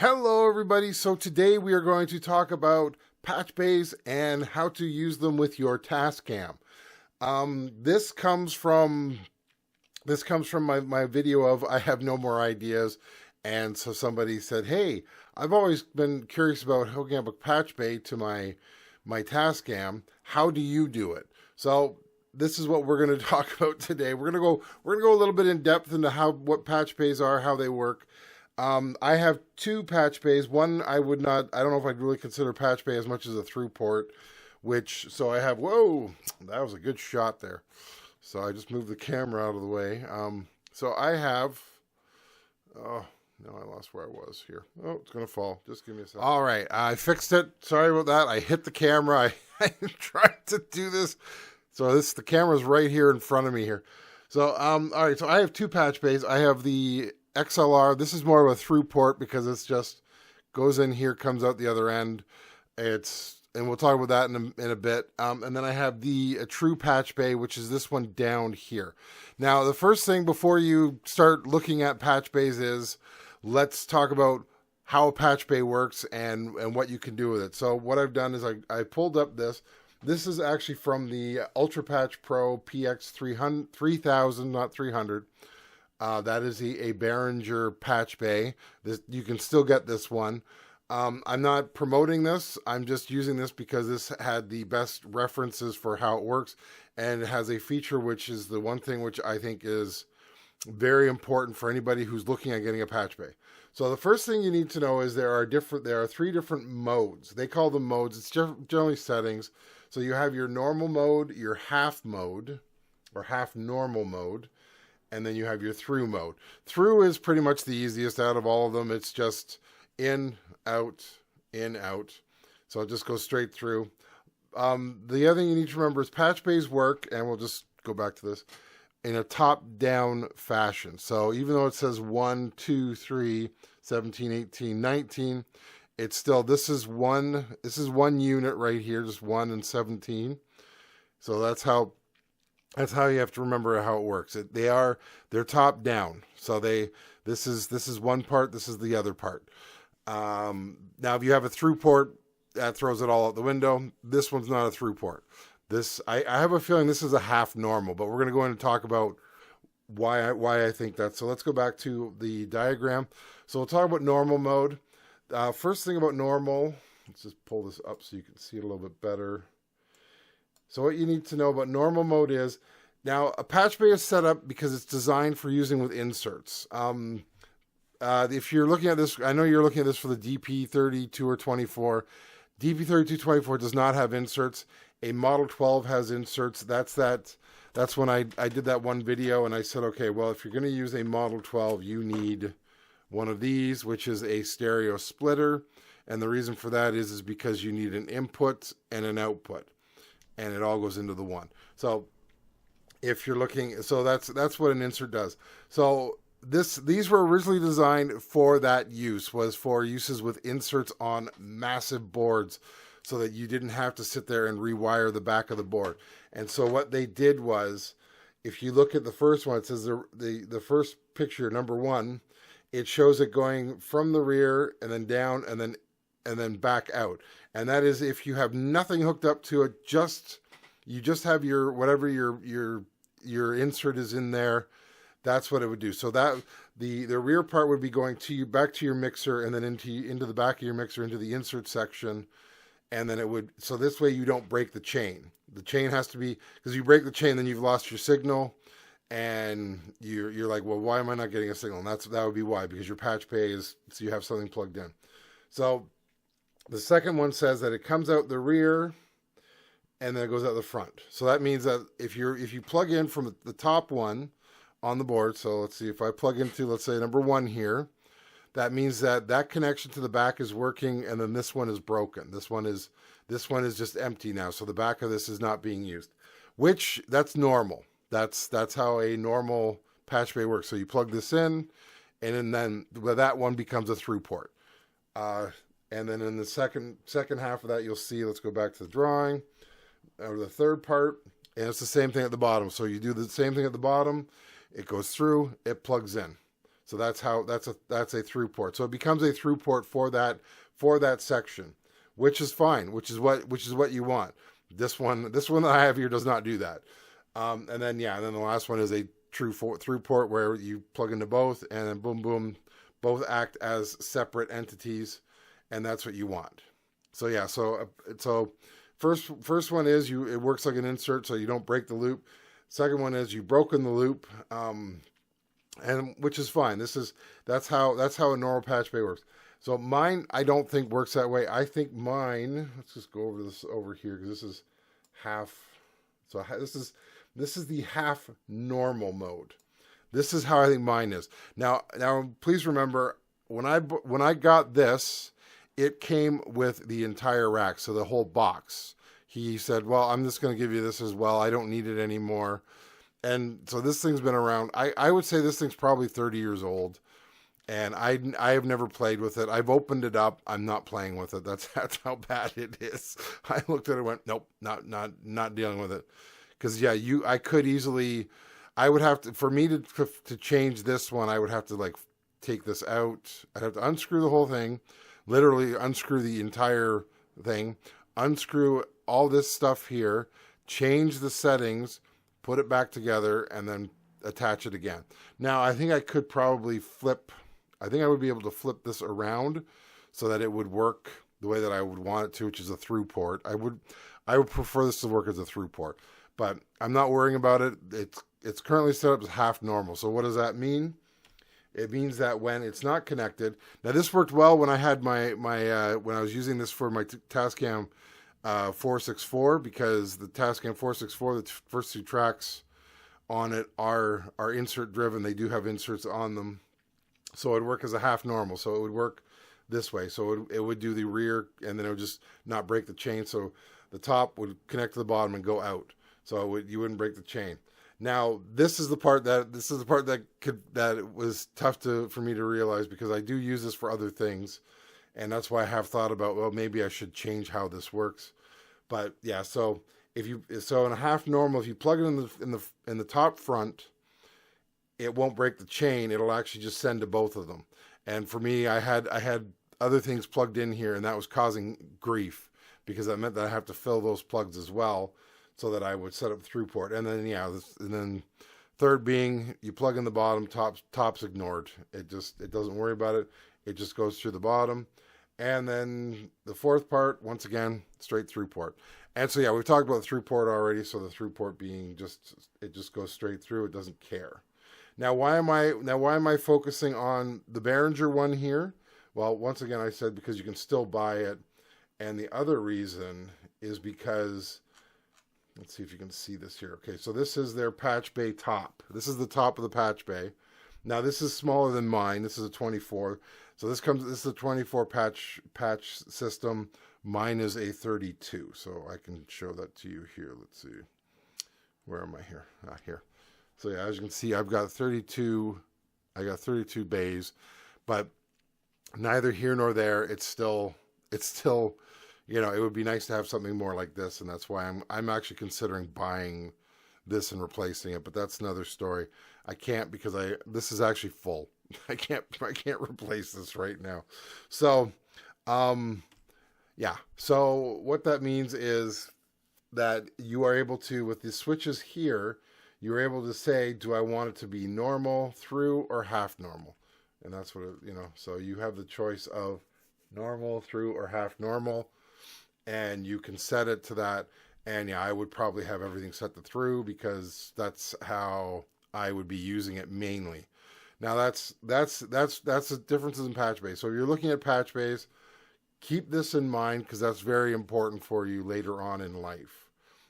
Hello everybody, so today we are going to talk about patch bays and how to use them with your Tascam. This comes from my video of I have no more ideas, and so somebody said, hey, I've always been curious about hooking up a patch bay to my Tascam. How do you do it? So this is what we're going to talk about today. We're going to go a little bit in depth into what patch bays are, how they work. I have two patch bays. One I don't know if I'd really consider patch bay as much as a through port, so I have, whoa, that was a good shot there. So I just moved the camera out of the way. So I have, oh, no, I lost where I was here. Oh, it's going to fall. Just give me a second. All right, I fixed it. Sorry about that. I hit the camera. I tried to do this. So the camera's right here in front of me here. So, all right, so I have two patch bays. I have the XLR. This is more of a through port because it's just goes in here, comes out the other end. And we'll talk about that in a bit. And then I have a true patch bay, which is this one down here. Now, the first thing before you start looking at patch bays is let's talk about how a patch bay works and what you can do with it. So what I've done is I pulled up this. This is actually from the Ultra Patch Pro PX 3000, not 300. That is a Behringer patch bay. You can still get this one. I'm not promoting this. I'm just using this because this had the best references for how it works. And it has a feature which is the one thing which I think is very important for anybody who's looking at getting a patch bay. So the first thing you need to know is there are three different modes. They call them modes. It's generally settings. So you have your normal mode, your half mode, or half normal mode, and then you have your through mode. Through is pretty much the easiest out of all of them. It's just in, out, in, out. So it just goes straight through. The other thing you need to remember is patch bays work, and we'll just go back to this, in a top-down fashion. So even though it says 1, 2, 3, 17, 18, 19, it's still, this is one unit right here, just 1 and 17. So that's how you have to remember how it works. They're top down. So this is one part, this is the other part. Now if you have a through port, that throws it all out the window. This one's not a through port. I have a feeling this is a half normal, but we're going to go in and talk about why I think that. So let's go back to the diagram. So we'll talk about normal mode. First thing about normal, let's just pull this up so you can see it a little bit better. So what you need to know about normal mode is, now a patch bay is set up because it's designed for using with inserts. If you're looking at this, I know you're looking at this for the DP32 or 24. DP3224 does not have inserts. A Model 12 has inserts. That's when I did that one video and I said, okay, well, if you're going to use a Model 12, you need one of these, which is a stereo splitter. And the reason for that is because you need an input and an output. And it all goes into the one. So if you're looking, so that's what an insert does. So these were originally designed for that use, was for uses with inserts on massive boards, so that you didn't have to sit there and rewire the back of the board. And so what they did was, if you look at the first one, it says the first picture, number 1, it shows it going from the rear and then down and then back out. And that is if you have nothing hooked up to it, you just have your whatever your insert is in there. That's what it would do. So that the rear part would be going back to your mixer and then into the back of your mixer into the insert section, and then it would. So this way you don't break the chain. The chain has to be, because you break the chain, then you've lost your signal, and you're like, well, why am I not getting a signal? And that would be why, because your patch bay is, so you have something plugged in. So the second one says that it comes out the rear and then it goes out the front. So that means that if you plug in from the top one on the board, so let's see, if I plug into, let's say, number 1 here, that means that connection to the back is working, and then this one is broken. This one is just empty now. So the back of this is not being used, which that's normal. That's how a normal patch bay works. So you plug this in, and then that one becomes a through port. And then in the second half of that, you'll see, let's go back to the drawing, or the third part, and it's the same thing at the bottom. So you do the same thing at the bottom, it goes through, it plugs in. So that's a through port. So it becomes a through port for that section, which is fine, which is what you want. This one that I have here does not do that. And then the last one is a true through port where you plug into both, and then boom boom, both act as separate entities, and that's what you want. So yeah, so first one is it works like an insert, so you don't break the loop. Second one is you've broken the loop, and which is fine. That's how a normal patch bay works. So mine, I don't think works that way. I think mine. Let's just go over this over here because this is half. So this is the half normal mode. This is how I think mine is. Now, please remember when I got this, it came with the entire rack, so the whole box. He said, "Well, I'm just going to give you this as well. I don't need it anymore." And so this thing's been around. I would say this thing's probably 30 years old. And I have never played with it. I've opened it up. I'm not playing with it. That's how bad it is. I looked at it and went, nope, not dealing with it. Because I could easily, I would have to, for me to change this one, I would have to like take this out. I'd have to unscrew the whole thing, literally unscrew the entire thing, unscrew all this stuff here, change the settings, put it back together, and then attach it again. Now, I think I could probably I think I would be able to flip this around so that it would work the way that I would want it to, which is a through port. I would prefer this to work as a through port, but I'm not worrying about it. It's currently set up as half normal. So what does that mean? It means that when it's not connected, now this worked well when I had my when I was using this for my Tascam 464, because the Tascam 464, the first two tracks on it are insert driven. They do have inserts on them. So it would work as a half normal. So it would work this way. So it would do the rear, and then it would just not break the chain. So the top would connect to the bottom and go out. So you wouldn't break the chain. Now this is the part that it was tough for me to realize, because I do use this for other things, and that's why I have thought about, well, maybe I should change how this works. But yeah, so in a half normal, if you plug it in the top front, it won't break the chain. It'll actually just send to both of them. And for me, I had other things plugged in here, and that was causing grief, because that meant that I have to fill those plugs as well, so that I would set up through port. And then third being, you plug in the bottom, top's ignored. It doesn't worry about it. It just goes through the bottom. And then the fourth part, once again, straight through port. And so yeah, we've talked about the through port already. So the through port being it just goes straight through. It doesn't care. Now why am I focusing on the Behringer one here? Well, once again, I said because you can still buy it, and the other reason is because, let's see if you can see this here. Okay, so this is their patch bay top. This is the top of the patch bay. Now this is smaller than mine. This is a 24. So this is a 24 patch system. Mine is a 32. So I can show that to you here. Let's see. Where am I here? Here. So yeah, as you can see, I've got 32. I got 32 bays, but neither here nor there. It's still, it would be nice to have something more like this, and that's why I'm actually considering buying this and replacing it. But that's another story. I can't, because this is actually full. I can't replace this right now. So, yeah. So what that means is that you are able to, with the switches here, you're able to say, do I want it to be normal, through, or half normal? And that's what so you have the choice of normal, through, or half normal, and you can set it to that. And yeah, I would probably have everything set to through, because that's how I would be using it mainly. Now that's the differences in patch bays. So if you're looking at patch bays, keep this in mind, because that's very important for you later on in life.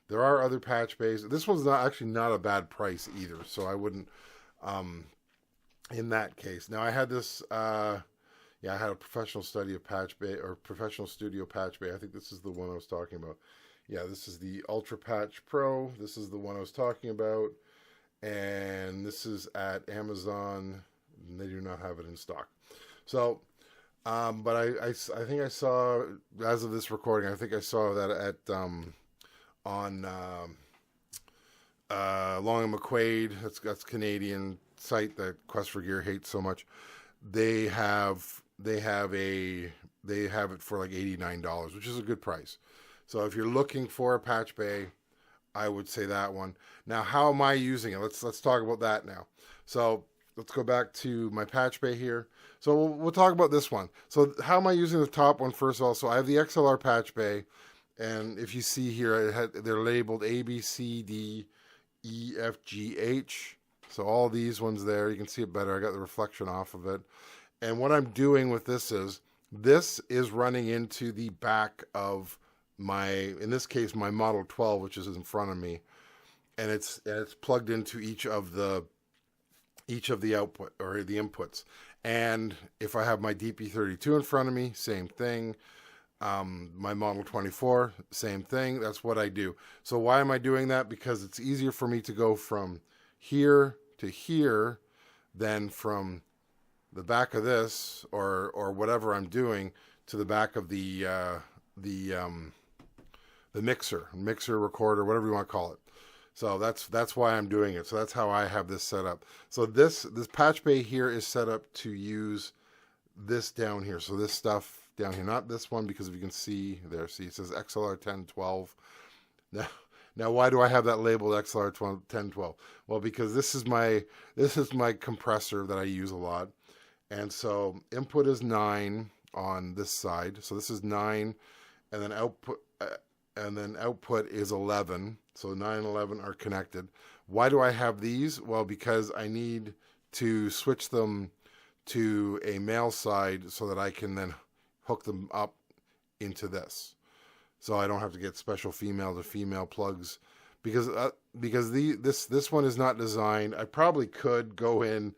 There are other patch bays. This one's not a bad price either, so I wouldn't in that case. Now I had this I had a professional studio patch bay, or professional studio patch bay. I think this is the one I was talking about. Yeah, this is the Ultra Patch Pro. This is the one I was talking about. And this is at Amazon. They do not have it in stock. So, but I think I saw, as of this recording, I think I saw that at on Long and McQuaid. That's Canadian site that Quest for Gear hates so much, they have it for like $89, which is a good price. So if you're looking for a patch bay, I would say that one. Now, how am I using it? Let's talk about that now. So let's go back to my patch bay here. So we'll talk about this one. So how am I using the top one first of all? So I have the XLR patch bay, and if you see here, they're labeled A, B, C, D, E, F, G, H. So all these ones there, you can see it better. I got the reflection off of it. And what I'm doing with this is running into the back of my, in this case, my Model 12, which is in front of me, and it's plugged into each of the output or the inputs. And if I have my DP32 in front of me, same thing. My Model 24, same thing. That's what I do. So why am I doing that? Because it's easier for me to go from here to here than from the back of this or whatever I'm doing to the back of the mixer, recorder, whatever you want to call it. So that's why I'm doing it. So that's how I have this set up. So this patch bay here is set up to use this down here. So this stuff down here, not this one, because if you can see there, see it says XLR 1012. Now why do I have that labeled XLR 1012? Well, because this is my compressor that I use a lot. And so input is 9 on this side. So this is 9, and then output is 11. So 9 and 11 are connected. Why do I have these? Well, because I need to switch them to a male side so that I can then hook them up into this. So I don't have to get special female to female plugs, because this one is not designed. I probably could go in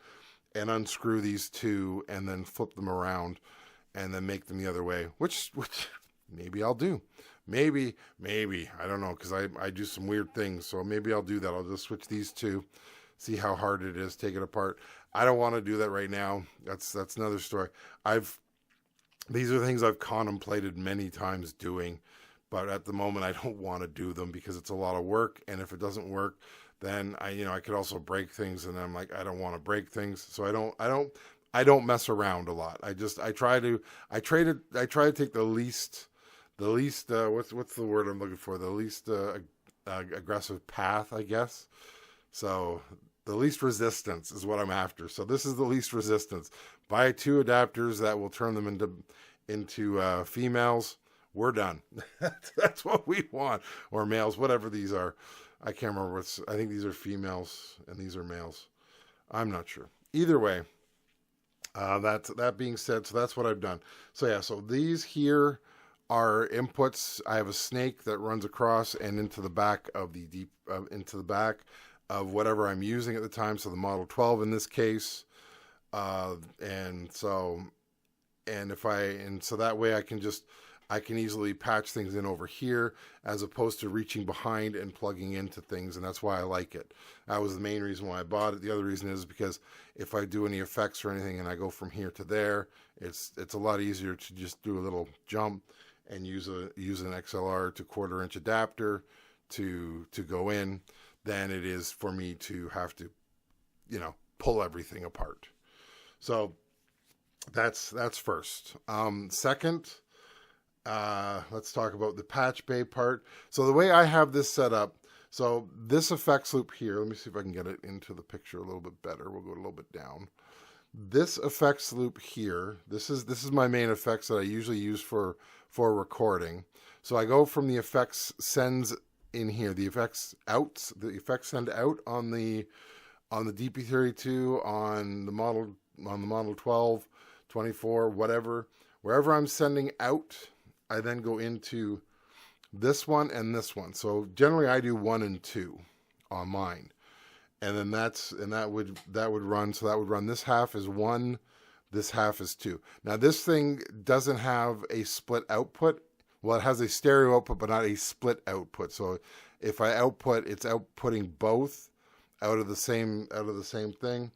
and unscrew these two and then flip them around and then make them the other way, which maybe I'll do. Maybe, I don't know, because I do some weird things, so maybe I'll do that. I'll just switch these two, see how hard it is, take it apart. I don't want to do that right now. That's another story. These are things I've contemplated many times doing, but at the moment I don't want to do them because it's a lot of work, and if it doesn't work, then I could also break things, and I'm like, I don't want to break things, so I don't mess around a lot. I try to take the least what's the word I'm looking for? The least aggressive path, I guess. So the least resistance is what I'm after. So this is the least resistance. Buy 2 adapters that will turn them into females. We're done. That's what we want, or males, whatever these are. I can't remember I think these are females and these are males. I'm not sure. Either way, that being said, so that's what I've done. So yeah, so these here are inputs. I have a snake that runs across and into the back of into the back of whatever I'm using at the time. So the Model 12 in this case, and so that way I can easily patch things in over here as opposed to reaching behind and plugging into things, and that's why I like it. That was the main reason why I bought it. The other reason is because if I do any effects or anything and I go from here to there, it's a lot easier to just do a little jump and use an XLR to 1/4-inch adapter to go in than it is for me to have to, pull everything apart. So that's first. Second, let's talk about the patch bay part. So the way I have this set up, so this effects loop here, let me see if I can get it into the picture a little bit better. We'll go a little bit down. This effects loop here, this is my main effects that I usually use for recording. So I go from the effects sends in here, the effects send out on the DP32, on the Model 12, 24, whatever. Wherever I'm sending out, I then go into this one and this one. So generally I do 1 and 2 on mine. And then that would run, so that would run, this half is 1, this half is 2. Now this thing doesn't have a split output. Well, it has a stereo output, but not a split output. So if I output, it's outputting both out of the same thing.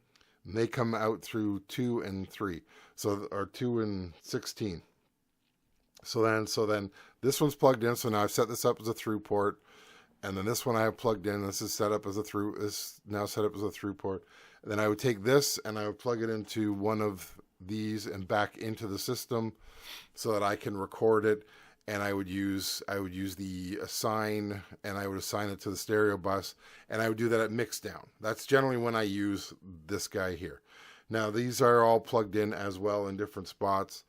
And they come out through 2 and 3. So, or 2 and 16. So then this one's plugged in. So now I've set this up as a through port. And then this one I have plugged in. This is set up as a through port. Then I would take this and I would plug it into one of these and back into the system so that I can record it. And I would use the assign, and I would assign it to the stereo bus, and I would do that at mix down. That's generally when I use this guy here. Now these are all plugged in as well in different spots.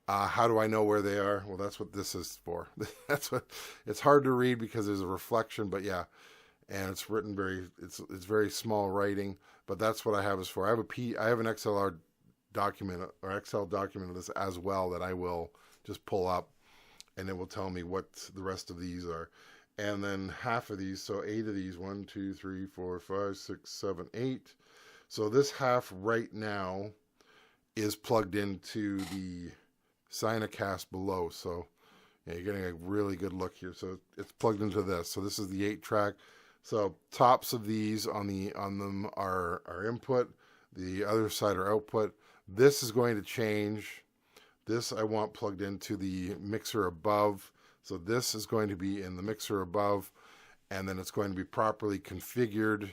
How do I know where they are? Well, that's what this is for. That's what, it's hard to read because there's a reflection, but yeah, and it's written it's very small writing, but that's what I have is for. I have an XLR document or Excel document of this as well that I will just pull up, and it will tell me what the rest of these are. And then half of these, so 8 of these, 1, 2, 3, 4, 5, 6, 7, 8. So this half right now is plugged into the Cinecast below. So yeah, you're getting a really good look here. So it's plugged into this. So this is the 8-track. So tops of these on them are input. The other side are output. This is going to change. This I want plugged into the mixer above. So this is going to be in the mixer above, and then it's going to be properly configured.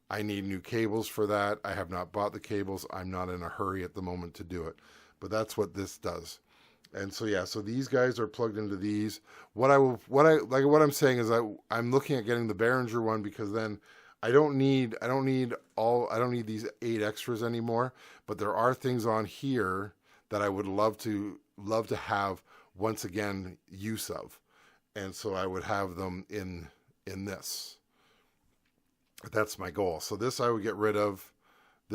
I need new cables for that. I have not bought the cables. I'm not in a hurry at the moment to do it, but that's what this does. And so yeah, so these guys are plugged into these. What I'm saying is I'm looking at getting the Behringer one, because then I don't need these 8 extras anymore, but there are things on here that I would love to have once again use of, and so I would have them in this. That's my goal. So this I would get rid of.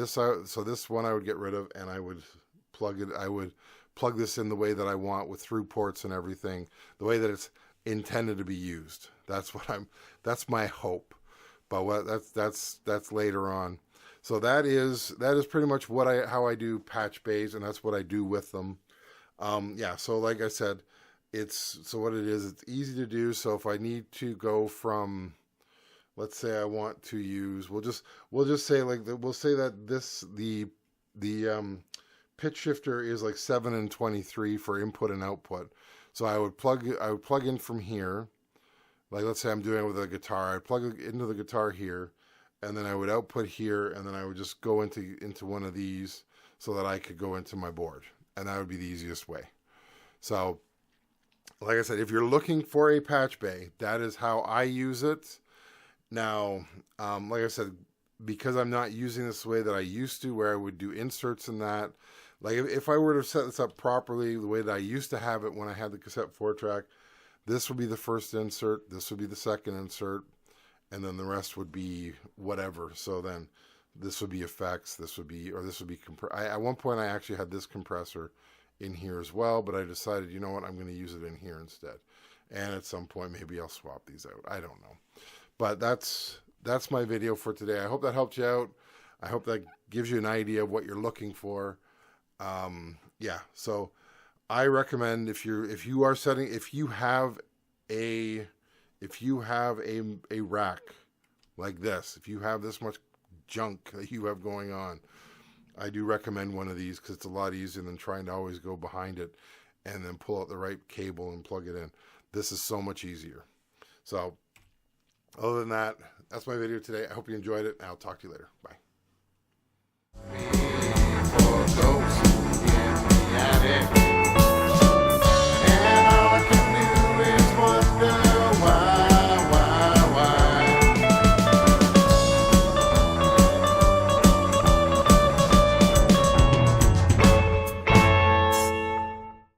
So this one I would get rid of, and I would plug it. I would plug this in the way that I want, with through ports and everything, the way that it's intended to be used. That's my hope. But that's later on. So that is pretty much how I do patch bays, and that's what I do with them. Yeah, so like I said, it's easy to do. So if I need to go from, let's say I want to use, we'll just say we'll say that the pitch shifter is like 7 and 23 for input and output. So I would plug in from here. Like let's say I'm doing it with a guitar, I'd plug it into the guitar here, and then I would output here, and then I would just go into one of these so that I could go into my board, and that would be the easiest way. So, like I said, if you're looking for a patch bay, that is how I use it. Now, like I said, because I'm not using this the way that I used to, where I would do inserts in that, like if I were to set this up properly, the way that I used to have it when I had the cassette 4-track, this would be the first insert, this would be the second insert, and then the rest would be whatever. So then this would be effects, this would be at one point I actually had this compressor in here as well, but I decided, you know what, I'm going to use it in here instead. And at some point maybe I'll swap these out. I don't know. But that's my video for today. I hope that helped you out. I hope that gives you an idea of what you're looking for. Yeah, so I recommend if you have a rack like this, if you have this much junk that you have going on, I do recommend one of these, because it's a lot easier than trying to always go behind it and then pull out the right cable and plug it in. This is so much easier. So other than that, that's my video today. I hope you enjoyed it, and I'll talk to you later. Bye.